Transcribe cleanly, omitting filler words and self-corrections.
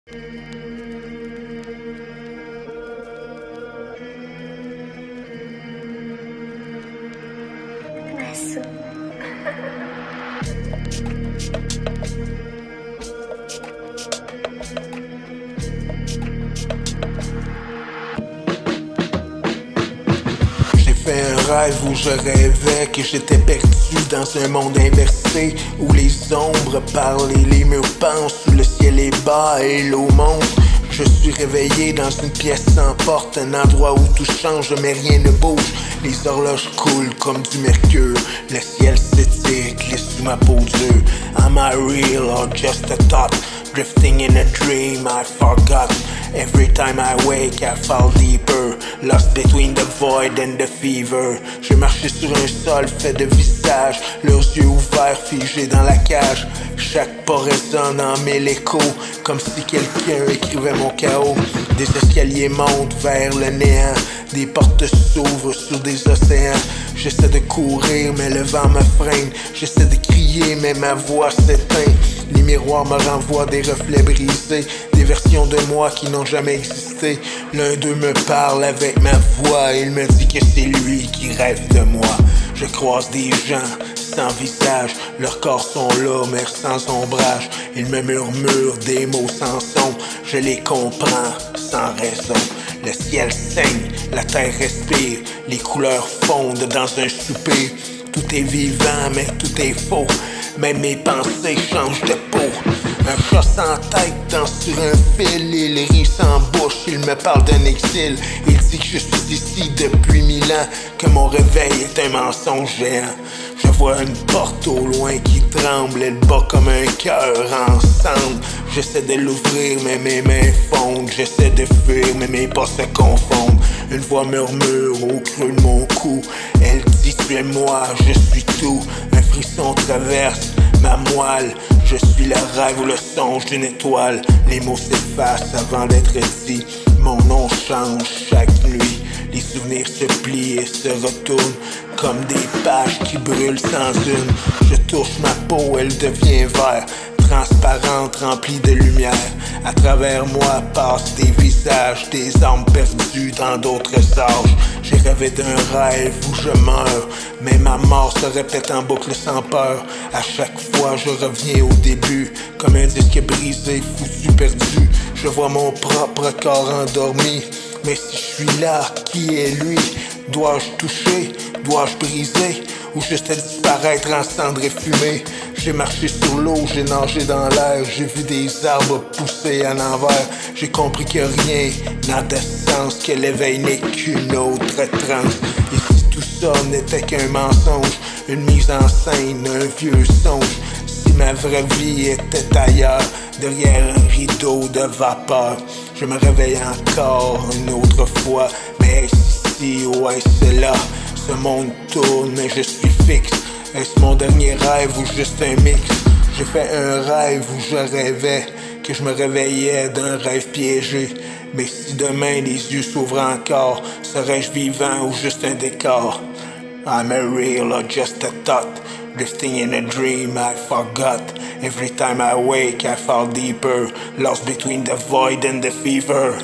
J'ai fait un rêve où je rêvais que j'étais perdu dans un monde inversé, où les ombres parlent et les murs pensent, où le ciel est bas et l'eau monte. Je suis réveillé dans une pièce sans porte, un endroit où tout change mais rien ne bouge. Les horloges coulent comme du mercure, le ciel s'étire, glisse sous ma peau dure. Am I real or just a thought? Drifting in a dream I forgot. Every time I wake I fall deeper, lost between the void and the fever. Je marchais sur un sol fait de visages, leurs yeux ouverts figés dans la cage. Chaque pas résonne en mille échos, comme si quelqu'un écrivait mon chaos. Des escaliers montent vers le néant, des portes s'ouvrent sur des océans. J'essaie de courir mais le vent me freine, j'essaie de crier mais ma voix s'éteint. Les miroirs me renvoient des reflets brisés, des versions de moi qui n'ont jamais existé. L'un d'eux me parle avec ma voix, il me dit que c'est lui qui rêve de moi. Je croise des gens sans visage, leurs corps sont là mais sans ombrage. Ils me murmurent des mots sans son, je les comprends sans raison. Le ciel saigne, la terre respire, les couleurs fondent dans un soupir. Tout est vivant mais tout est faux, même mes pensées changent de peau. Un chat sans tête danse sur un fil, il rit sans bouche, il me parle d'un exil. Il dit que je suis ici depuis 1000 ans, que mon réveil est un mensonge géant. Je vois une porte au loin qui tremble, elle bat comme un cœur ensemble. J'essaie de l'ouvrir mais mes mains fondent, j'essaie de fuir mais mes pas se confondent. Une voix murmure au creux de mon cou, elle dit tu es moi, je suis tout. Un frisson traverse ma moelle, je suis le rêve ou le songe d'une étoile. Les mots s'effacent avant d'être dits, mon nom change chaque nuit. Les souvenirs se plient et se retournent comme des pages qui brûlent sans une. Je touche ma peau, elle devient vert, transparente, remplie de lumière. À travers moi passent des visages, des âmes perdues dans d'autres âges. J'ai rêvé d'un rêve où je meurs, mais ma mort se répète en boucle sans peur. À chaque fois je reviens au début, comme un disque brisé, foutu, perdu. Je vois mon propre corps endormi, mais si je suis là, qui est lui? Dois-je toucher? Dois-je briser? Ou juste disparaître en cendres et fumée? J'ai marché sur l'eau, j'ai nagé dans l'air, j'ai vu des arbres pousser à l'envers. J'ai compris que rien n'a de sens, que l'éveil n'est qu'une autre transe. Et si tout ça n'était qu'un mensonge, une mise en scène, un vieux songe, si ma vraie vie était ailleurs, derrière un rideau de vapeur, je me réveille encore une autre fois. Mais est-ce ici ou est-ce là? Ce monde tourne mais je suis fixe. Est-ce mon dernier rêve ou juste un mix? J'ai fait un rêve où je rêvais que je me réveillais d'un rêve piégé. Mais si demain les yeux s'ouvrent encore, serais-je vivant ou juste un décor? I'm a real or just a thought, drifting in a dream I forgot. Every time I wake I fall deeper, lost between the void and the fever.